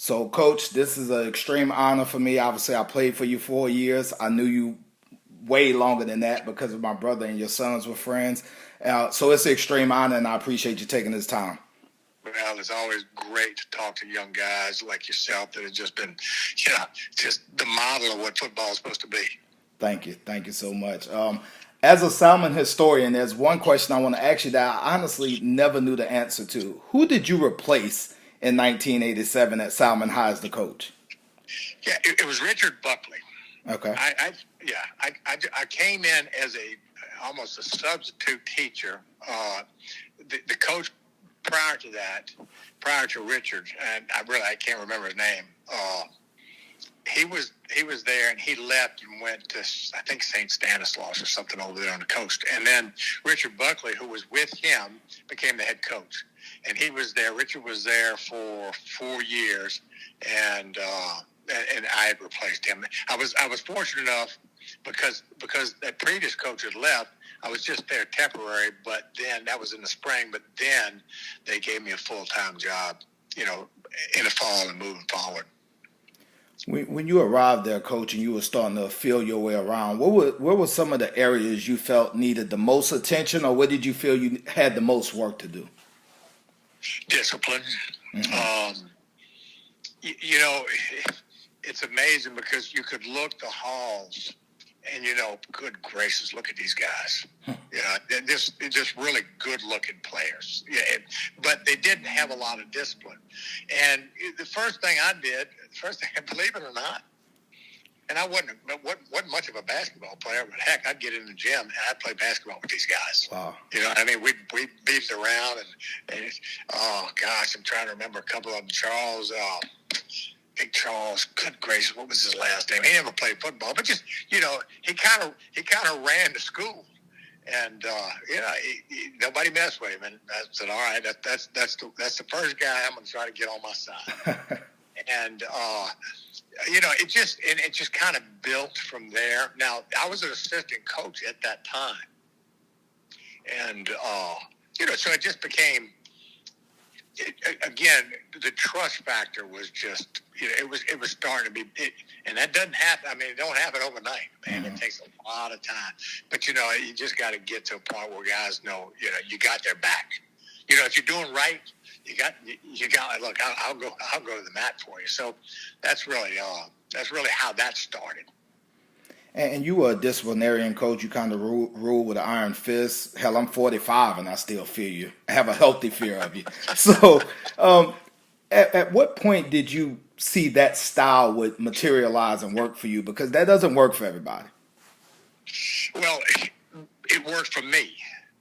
So, Coach, this is an extreme honor for me. Obviously, I played for you 4 years. I knew you way longer than that because of my brother and your sons were friends. So it's an extreme honor, and I appreciate you taking this time. Well, it's always great to talk to young guys like yourself that have just been, just the model of what football is supposed to be. Thank you. Thank you so much. As a Salmon historian, there's one question I want to ask you that I honestly never knew the answer to. Who did you replace in 1987 at Salmon High as the coach? Yeah, it was Richard Buckley. Okay. I came in as almost a substitute teacher. The coach prior to Richard, and I can't remember his name. He was there, and he left and went to, I think, St. Stanislaus or something over there on the coast. And then Richard Buckley, who was with him, became the head coach. And he was there. Richard was there for 4 years, and I had replaced him. I was fortunate enough because that previous coach had left. I was just there temporary, but then that was in the spring. But then they gave me a full-time job, in the fall and moving forward. When you arrived there, Coach, and you were starting to feel your way around, what were some of the areas you felt needed the most attention, or where did you feel you had the most work to do? Discipline. Mm-hmm. It's amazing because you could look the halls and, good gracious, look at these guys. They're just really good-looking players. Yeah, but they didn't have a lot of discipline. And the first thing, believe it or not, and I wasn't much of a basketball player, but heck, I'd get in the gym and I'd play basketball with these guys. Wow. We beefed around and oh gosh, I'm trying to remember a couple of them. Charles, Big Charles, good gracious, what was his last name? He never played football, but just, he kind of ran to school. And, nobody messed with him. And I said, all right, that's the first guy I'm going to try to get on my side. And, it just kind of built from there. Now, I was an assistant coach at that time. And, so it just became, again, the trust factor was just, it was starting to be, and that doesn't happen. I mean, it don't happen overnight, man. Mm-hmm. It takes a lot of time. But, you just got to get to a point where guys know, you got their back. If you're doing right, you got, look, I'll go to the mat for you. So that's really how that started. And you were a disciplinarian coach. You kind of rule with an iron fist. Hell, I'm 45 and I still fear you. I have a healthy fear of you. So at what point did you see that style would materialize and work for you? Because that doesn't work for everybody. Well, it worked for me.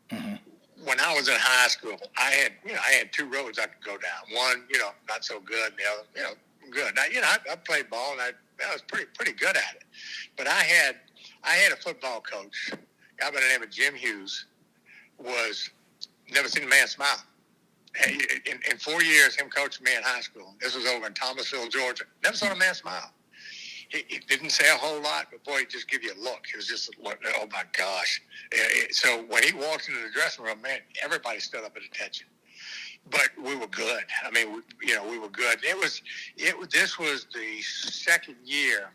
Mm-hmm. When I was in high school, I had two roads I could go down. One, not so good, and the other, good. Now, I played ball and I was pretty good at it. But I had a football coach, a guy by the name of Jim Hughes, was never seen a man smile. In 4 years, him coaching me in high school. This was over in Thomasville, Georgia. Never saw a man smile. He didn't say a whole lot, but boy, he'd just give you a look. It was just a look, oh my gosh. So when he walked into the dressing room, man, everybody stood up at attention. But we were good. I mean, we were good. This was the second year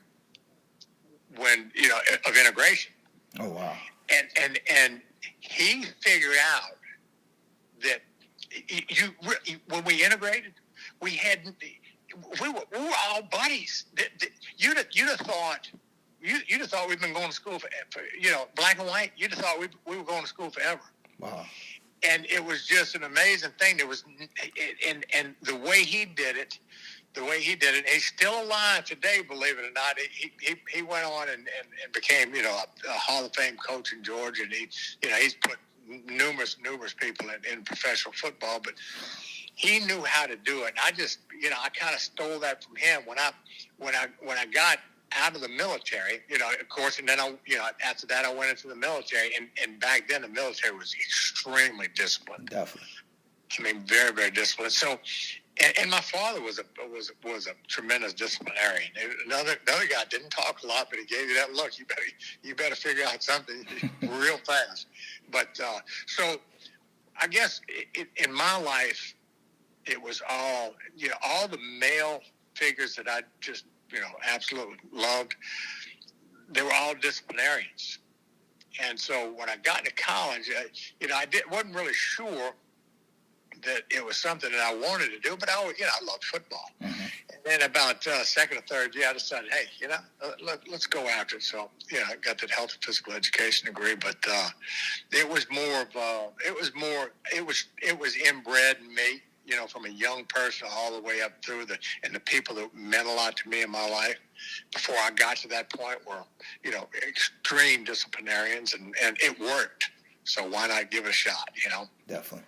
when, of integration. Oh, wow. And he figured out that when we integrated, we were all buddies. You'd have thought we'd been going to school for black and white. You'd have thought we were going to school forever. Wow. And it was just an amazing thing. There was, and the way he did it, he's still alive today, believe it or not. He went on and became, a Hall of Fame coach in Georgia, and he's put numerous people in professional football, but he knew how to do it. And I just, I kind of stole that from him when I got out of the military, of course, and then after that I went into the military, and back then the military was extremely disciplined. Definitely. I mean, very, very disciplined. So, and my father was a tremendous disciplinarian. Another guy didn't talk a lot, but he gave you that look. You better figure out something real fast. But so, I guess in my life, it was all the male figures that I just, absolutely loved, they were all disciplinarians. And so when I got into college, wasn't really sure that it was something that I wanted to do, but I loved football. Mm-hmm. And then about second or third year, I decided, hey, let's go after it. So, I got that health and physical education degree, but it was more of it was inbred in me, from a young person all the way up through and the people that meant a lot to me in my life before I got to that point were, extreme disciplinarians, and it worked. So why not give it a shot, Definitely.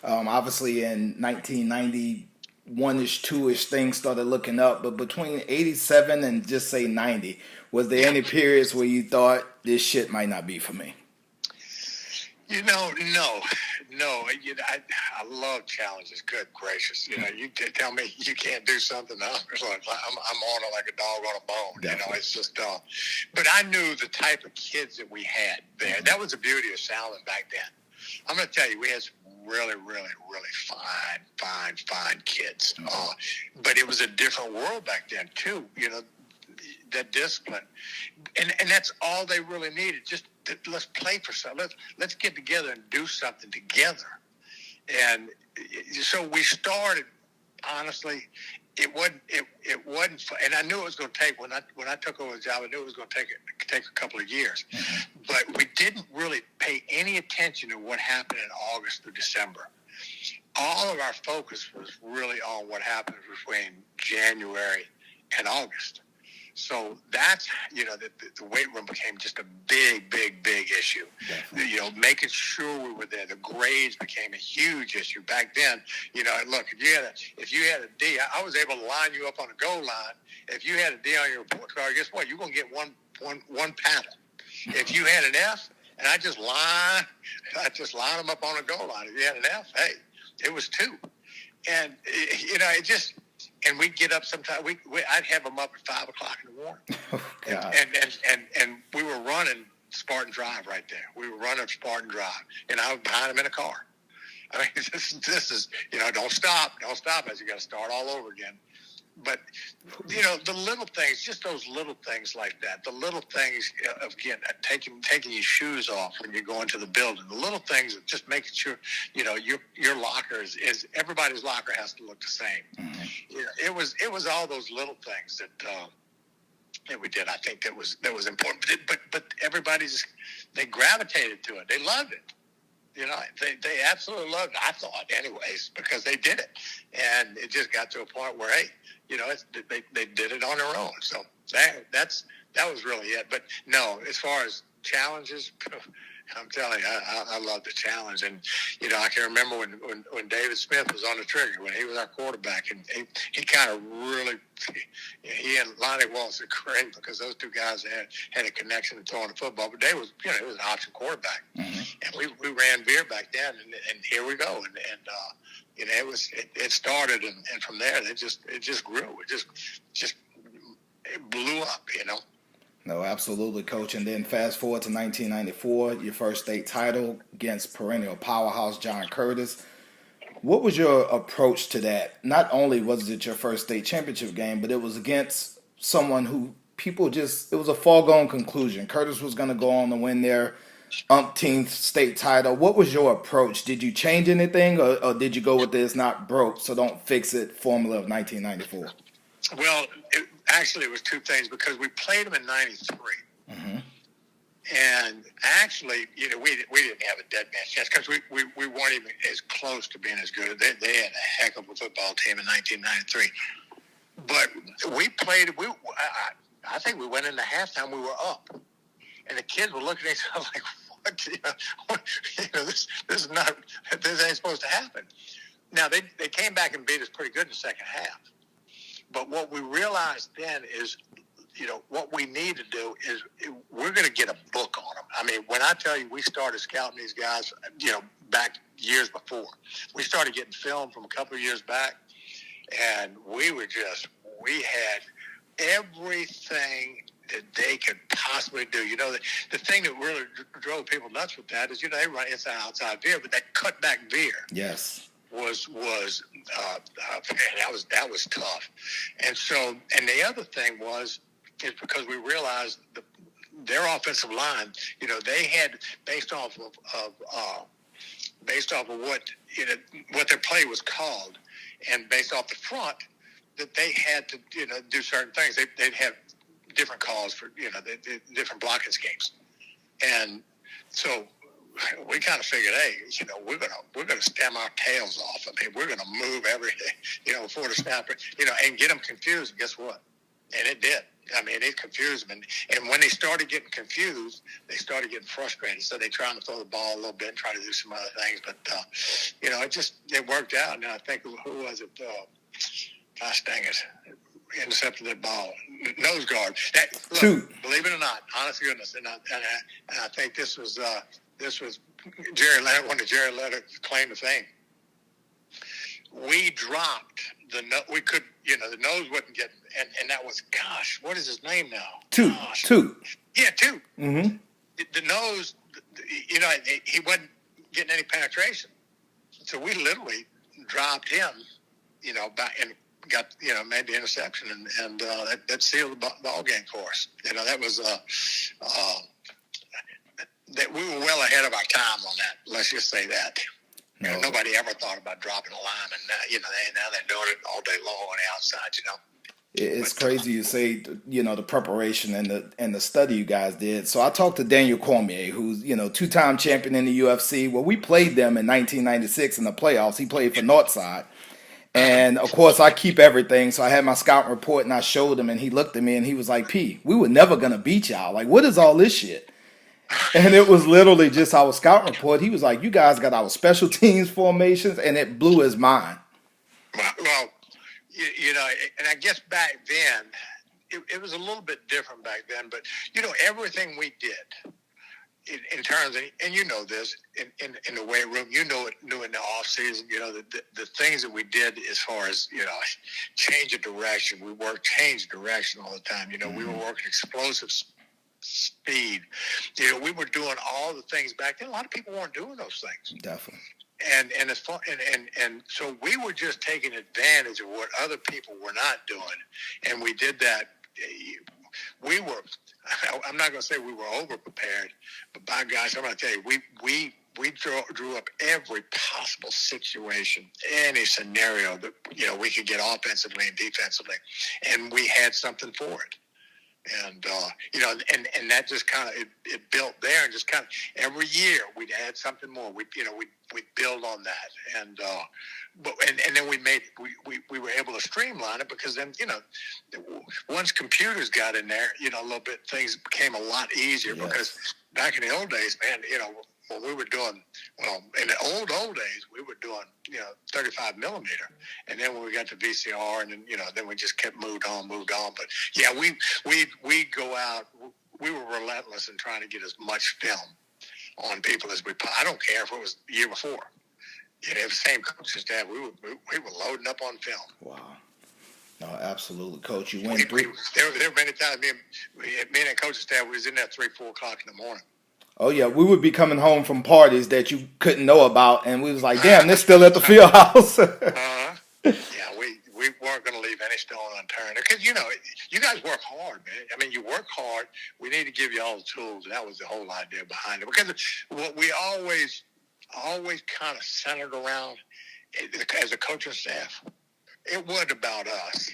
Obviously in 1991-ish, 2-ish, things started looking up, but between 87 and just say 90, was there any periods where you thought this shit might not be for me? No. I love challenges. Good gracious. You tell me you can't do something, I'm on it like a dog on a bone. Definitely. It's just, but I knew the type of kids that we had there. Mm-hmm. That was the beauty of Salmen back then. I'm going to tell you, we had some really, really, really fine kids. Mm-hmm. But it was a different world back then, too. That discipline. And that's all they really needed. Just let's play for something. Let's get together and do something together. And so we started, honestly, it wasn't, and I knew it was going to take, when I took over the job, I knew it was going to take a couple of years. Mm-hmm. But we didn't really pay any attention to what happened in August through December. All of our focus was really on what happened between January and August. So that's, the weight room became just a big issue. Definitely. Making sure we were there. The grades became a huge issue. Back then, look, if you had a D, I was able to line you up on a goal line. If you had a D on your report card, guess what? You're going to get one paddle. If you had an F, and I just line them up on a goal line. If you had an F, hey, it was 2. And, it just... And we'd get up sometime. I'd have them up at 5 o'clock in the morning. Oh, God. And we were running Spartan Drive right there. We were running Spartan Drive, and I was behind them in a car. I mean, this is don't stop as you got to start all over again. But the little things, just those little things like that. The little things of taking your shoes off when you go into the building. The little things of just making sure your locker is everybody's locker has to look the same. Mm-hmm. It was all those little things that we did. I think that was important. But everybody they gravitated to it. They loved it. They absolutely loved it, I thought, anyways, because they did it. And it just got to a point where, hey, they did it on their own. So that was really it. But no, as far as challenges, I'm telling you, I love the challenge. And, I can remember when David Smith was on the trigger, when he was our quarterback, and he kind of really, he and Lonnie Walsh are great because those two guys had a connection to throwing the football. But Dave was, he was an option quarterback. Mm-hmm. And we ran veer back then, and here we go. And it started, and from there, it just grew. It just blew up, No, absolutely, Coach. And then fast forward to 1994, your first state title against perennial powerhouse John Curtis. What was your approach to that? Not only was it your first state championship game, but it was against someone who it was a foregone conclusion. Curtis was going to go on to win their umpteenth state title. What was your approach? Did you change anything, or did you go with this not broke, so don't fix it formula of 1994? Well, actually, it was 2 things, because we played them in 93. Mm-hmm. And actually, we didn't have a dead man chance because we weren't even as close to being as good. They had a heck of a football team in 1993. But we played, I think we went into halftime, we were up. And the kids were looking at each other like, what? This ain't supposed to happen. Now, they came back and beat us pretty good in the second half. But what we realized then is, what we need to do is we're going to get a book on them. I mean, when I tell you we started scouting these guys, back years before. We started getting film from a couple of years back, and we had everything that they could possibly do. The thing that really drove people nuts with that is, they run inside outside veer, but that cut back veer. Yes. that was tough. And so, and the other thing is because we realized their offensive line, they had based off of what what their play was called, and based off the front, that they had to do certain things. They'd have different calls for the different blocking schemes, and so we kind of figured, hey, we're gonna stem our tails off. I mean, we're gonna move everything, before the snapper, and get them confused. And guess what? And it did. I mean, it confused them. And when they started getting confused, they started getting frustrated. So they tried to throw the ball a little bit and try to do some other things. But, it worked out. And I think, who was it? Gosh dang it. Intercepted that ball. Nose guard. Believe it or not, honest to goodness. And I think this was Jerry Leonard, one of Jerry Leonard's claim to fame. We dropped the nose wasn't getting, and that was, gosh, what is his name now? Two. Yeah, two. Mm-hmm. The nose, he wasn't getting any penetration. So we literally dropped him, back and got, made the interception, and that sealed the ball game for us. That was, that we were well ahead of our time on that. Let's just say that. No. Nobody ever thought about dropping a lineman. Now they're doing it all day long on the outside. It's crazy you say, the preparation and the study you guys did. So I talked to Daniel Cormier, who's, two-time champion in the UFC. Well, we played them in 1996 in the playoffs. He played for Northside. And, of course, I keep everything. So I had my scout report, and I showed him, and he looked at me, and he was like, P, we were never going to beat y'all. Like, what is all this shit? And it was literally just our scout report. He was like, you guys got our special teams formations, and it blew his mind. Well, and I guess back then, it was a little bit different back then, but, everything we did in terms of, and this, in the weight room, knew in the off season, the things that we did as far as, change of direction. We worked change of direction all the time. We were working explosive speed. We were doing all the things back then. A lot of people weren't doing those things. Definitely. And it's fun, and so we were just taking advantage of what other people were not doing, and we did that. I'm not going to say we were over prepared, but by gosh, I'm going to tell you, we drew up every possible situation, any scenario that we could get offensively and defensively, and we had something for it. And and that just kind of it built there, and just kind of every year we'd add something more. We'd build on that, and then we were able to streamline it, because then once computers got in there, a little bit, things became a lot easier. Yes. Because back in the old days, man, when we were doing, in the old days, we were doing 35 millimeter, and then when we got to VCR, and then then we just kept moved on. But yeah, we go out. We were relentless in trying to get as much film on people as we. I don't care if it was the year before. It was the same coaching staff. We were loading up on film. Wow. No, absolutely, Coach. You went through. There were many times me and that coaching staff was in there 3-4 o'clock in the morning. Oh, yeah, we would be coming home from parties that you couldn't know about, and we was like, damn, they're still at the field house. Yeah, we weren't going to leave any stone unturned. Because, you guys work hard, man. I mean, you work hard. We need to give you all the tools. That was the whole idea behind it. Because what we always kind of centered around, as a coaching staff, it wasn't about us.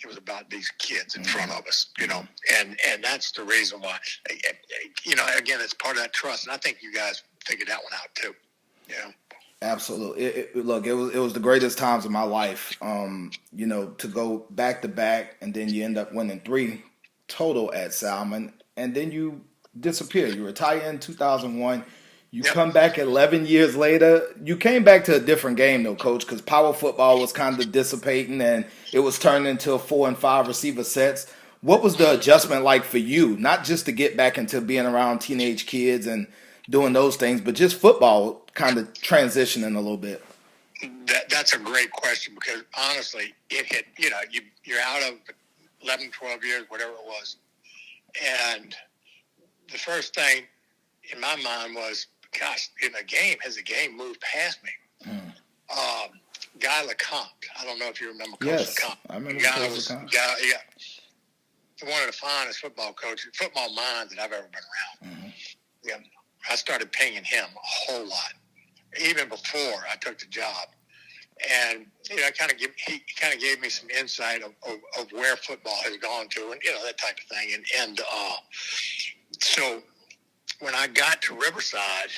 It was about these kids in front of us, and that's the reason why, again, it's part of that trust. And I think you guys figured that one out too. Absolutely. Look, it was the greatest times of my life, to go back to back, and then you end up winning 3 total at Salmen, and then you disappear. You retire in 2001. You come back 11 years later. You came back to a different game, though, Coach, because power football was kind of dissipating, and it was turned into 4 and 5 receiver sets. What was the adjustment like for you, not just to get back into being around teenage kids and doing those things, but just football kind of transitioning a little bit? That's a great question, because honestly, it hit, you're out of 11, 12 years, whatever it was. And the first thing in my mind was, gosh, has the game moved past me? Guy LeCompte. I don't know if you remember Coach Yes, LeCompte. I remember Guy Coach was LeCompte. one of the finest football minds that I've ever been around. Mm-hmm. Yeah, I started paying him a whole lot, even before I took the job. And he kind of gave me some insight of where football has gone to, and that type of thing. And so when I got to Riverside,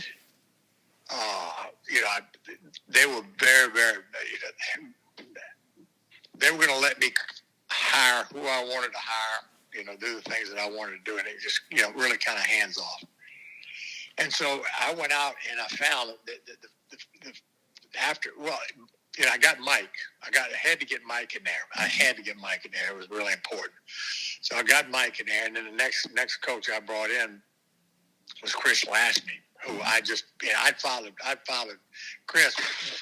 they were very, very. They were going to let me hire who I wanted to hire. Do the things that I wanted to do, and it just really kind of hands off. And so I went out and I found that I got Mike. I had to get Mike in there. I had to get Mike in there. It was really important. So I got Mike in there, and then the next coach I brought in was Chris Lashney, who I'd followed Chris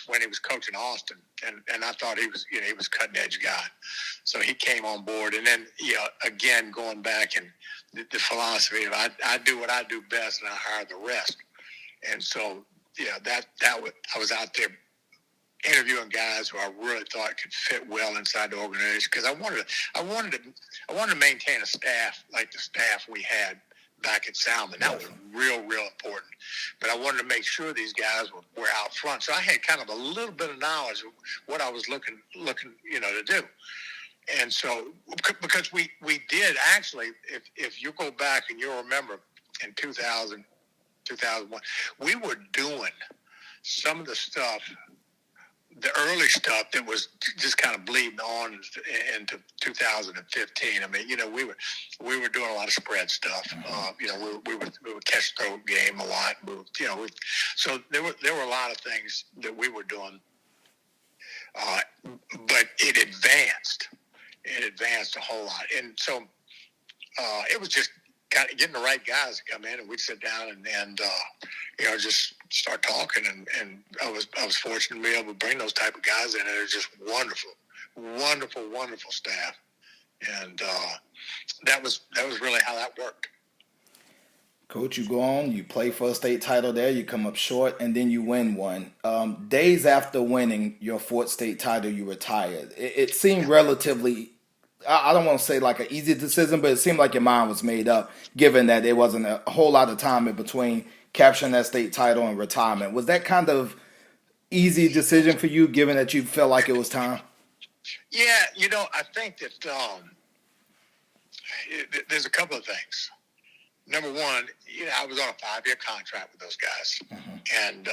when he was coaching Austin, and I thought he was a cutting edge guy. So he came on board, and then again going back and the philosophy of I do what I do best, and I hire the rest. And so I was out there interviewing guys who I really thought could fit well inside the organization, because I wanted to maintain a staff like the staff we had back at Salmen. That was real important. But I wanted to make sure these guys were out front. So I had kind of a little bit of knowledge of what I was looking to do. And so, because we did actually, if you go back and you'll remember in 2000, 2001, we were doing some of the stuff, the early stuff that was just kind of bleeding on into 2015. I mean, we were doing a lot of spread stuff. We would catch throw game a lot. So there were a lot of things that we were doing, but it advanced. It advanced a whole lot, and so it was just kind of getting the right guys to come in, and we'd sit down and just start talking, and I was fortunate to be able to bring those type of guys in, and they're just wonderful staff, and that was really how that worked. Coach, you go on, you play for a state title there, you come up short, and then you win one. Days after winning your fourth state title, you retired. It seemed relatively, I don't want to say like an easy decision, but it seemed like your mind was made up, given that there wasn't a whole lot of time in between capturing that state title and retirement. Was that kind of easy decision for you, given that you felt like it was time? Yeah, I think that there's a couple of things. Number one, I was on a 5-year contract with those guys, and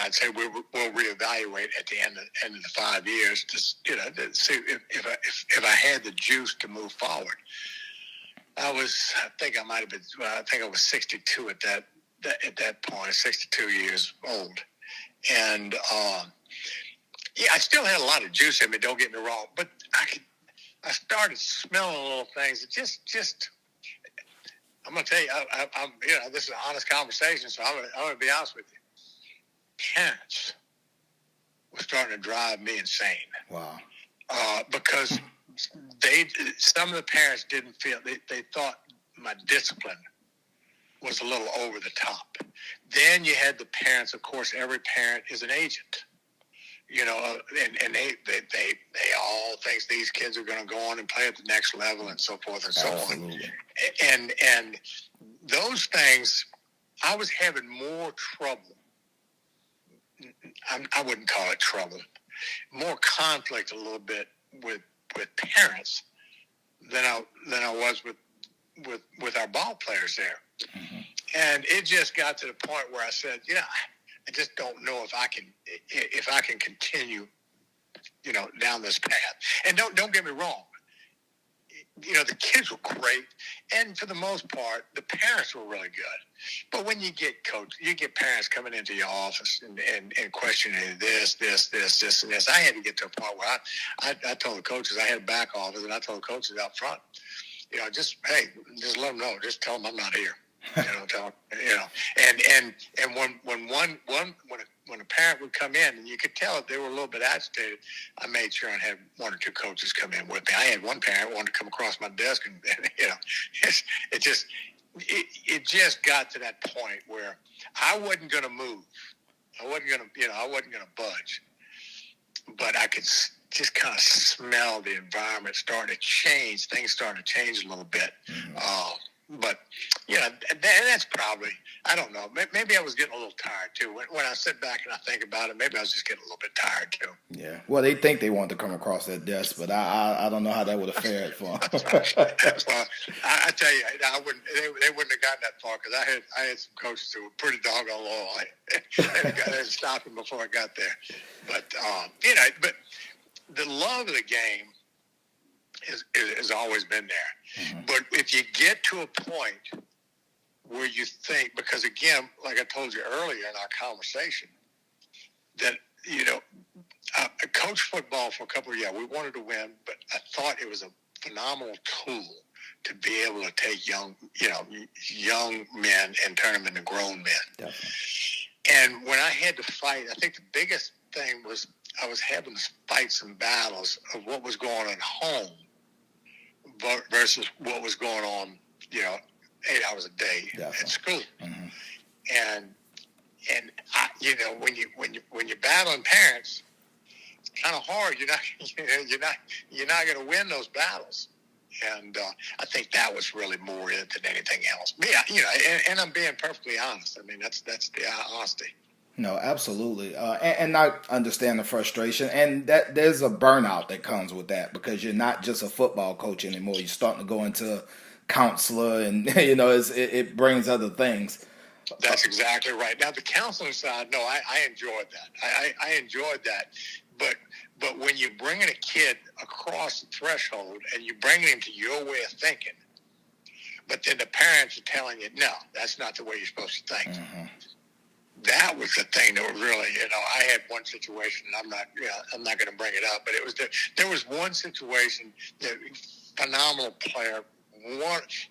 I'd say we'll reevaluate at the end of the 5 years to see if I had the juice to move forward. I think I was 62 at that point, 62 years old, and I still had a lot of juice in me. Don't get me wrong, but I started smelling little things that just. I'm going to tell you, I'm this is an honest conversation, so I'm going to be honest with you. Parents were starting to drive me insane. Wow. Because some of the parents didn't feel, they thought my discipline was a little over the top. Then you had the parents, of course, every parent is an agent. And they all think these kids are going to go on and play at the next level, and so forth and so on. And those things, I was having more trouble. I wouldn't call it trouble, more conflict a little bit with parents than I was with our ball players there. Mm-hmm. And it just got to the point where I said, I just don't know if I can continue, down this path. And don't get me wrong. The kids were great, and for the most part, the parents were really good. But when you get parents coming into your office and questioning this, and this, I had to get to a point where I told the coaches, I had a back office, and I told the coaches out front, just let them know, just tell them I'm not here. And when a parent would come in, and you could tell if they were a little bit agitated, I made sure I had 1 or 2 coaches come in with me. I had one parent wanted to come across my desk, and it just got to that point where I wasn't going to move. I wasn't going to budge. but I could just kind of smell the environment starting to change. Things starting to change a little bit. But, that's probably, I don't know. Maybe I was getting a little tired, too. When I sit back and I think about it, maybe I was just getting a little bit tired, too. Yeah. Well, they think they want to come across that desk, but I don't know how that would have fared for them. Well, I tell you, they wouldn't have gotten that far because I had some coaches who were pretty doggone loyal. They stopped them before I got there. But, but the love of the game has always been there. But if you get to a point where you think, because again, like I told you earlier in our conversation, that, I coached football for a couple of years. We wanted to win, but I thought it was a phenomenal tool to be able to take young men and turn them into grown men. Definitely. And when I had to fight, I think the biggest thing was I was having to fight some battles of what was going on home versus what was going on, 8 hours a day at school. And when you're battling parents, it's kind of hard. You're not going to win those battles. And I think that was really more it than anything else. And I'm being perfectly honest. I mean, that's the honesty. No, absolutely. And I understand the frustration, and that there's a burnout that comes with that because you're not just a football coach anymore. You're starting to go into counselor, and it brings other things. That's exactly right. Now the counseling side, no, I enjoyed that. I enjoyed that, but when you're bringing a kid across the threshold and you're bringing him to your way of thinking, but then the parents are telling you, no, that's not the way you're supposed to think. That was the thing that was really, I had one situation, and I'm not going to bring it up, but there was one situation that phenomenal player.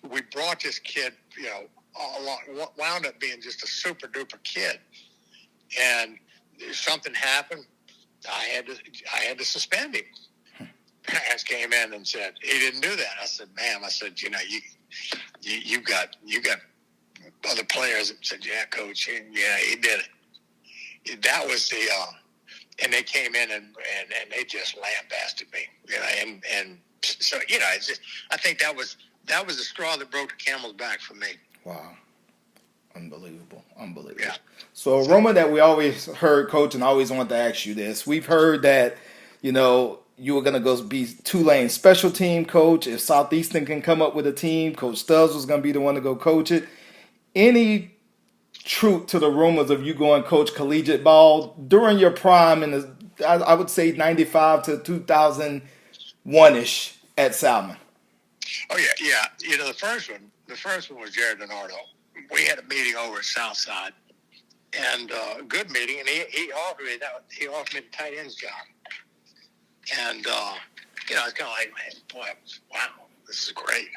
We brought this kid, wound up being just a super duper kid, and something happened. I had to suspend him. Parents came in and said he didn't do that. I said, ma'am, you got other players that said, yeah, coach, yeah, he did it. That was and they came in and they just lambasted me, and so it's just, I think that was the straw that broke the camel's back for me. Wow. Unbelievable. Yeah. So a rumor that we always heard, Coach, and I always wanted to ask you this. We've heard that, you were going to go be Tulane special team coach. If Southeastern can come up with a team, Coach Stubbs was going to be the one to go coach it. Any truth to the rumors of you going coach collegiate ball during your prime I would say 95 to 2001-ish at Salmen? Oh, yeah. The first one was Jared Donardo. We had a meeting over at Southside, and a good meeting, and he offered me the tight ends job. And, it's kind of like, man, boy, wow, this is great.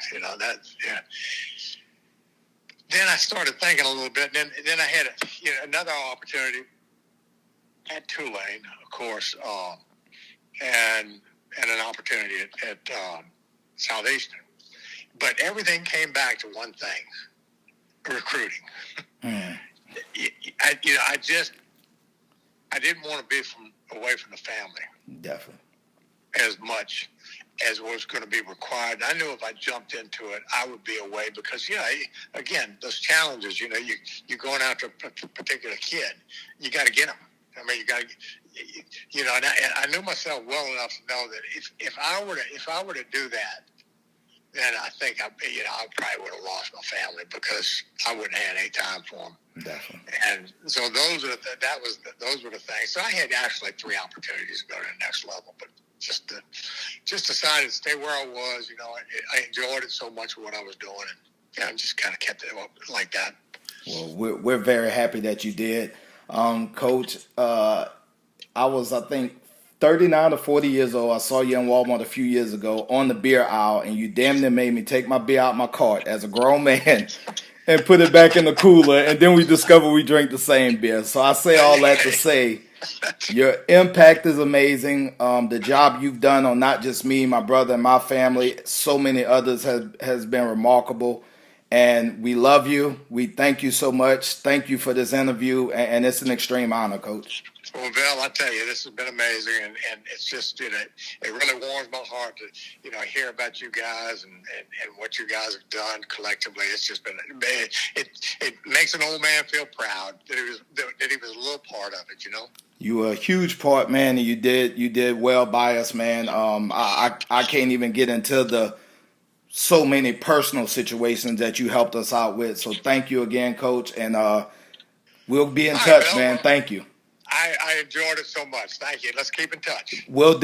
Then I started thinking a little bit, and then I had another opportunity at Tulane, of course, and an opportunity at Southeastern. But everything came back to one thing: recruiting. I didn't want to be away from the family. Definitely. As much as was going to be required. I knew if I jumped into it, I would be away because, again, those challenges, you're going after a particular kid. You got to get them. I mean, you got to, and I knew myself well enough to know that if I were to do that, then I think I probably would have lost my family because I wouldn't have had any time for them. Definitely. And so those were the things. So I had actually 3 opportunities to go to the next level, but just decided to stay where I was. I enjoyed it so much of what I was doing, and I just kind of kept it up like that. Well, we're very happy that you did, Coach. I was, I think, 39 or 40 years old. I saw you in Walmart a few years ago on the beer aisle, and you damn near made me take my beer out my cart as a grown man and put it back in the cooler, and then we discovered we drink the same beer. So I say all that to say your impact is amazing. The job you've done on not just me, my brother, and my family, so many others has been remarkable. And we love you. We thank you so much. Thank you for this interview, and it's an extreme honor, Coach. Well, Bill, I tell you, this has been amazing, and it's just, it really warms my heart to, hear about you guys and what you guys have done collectively. It's just been, it makes an old man feel proud that he was a little part of it, You were a huge part, man, and you did well by us, man. I can't even get into the so many personal situations that you helped us out with. So thank you again, Coach, and we'll be in touch, Bill, man. Thank you. I enjoyed it so much. Thank you. Let's keep in touch. We'll do.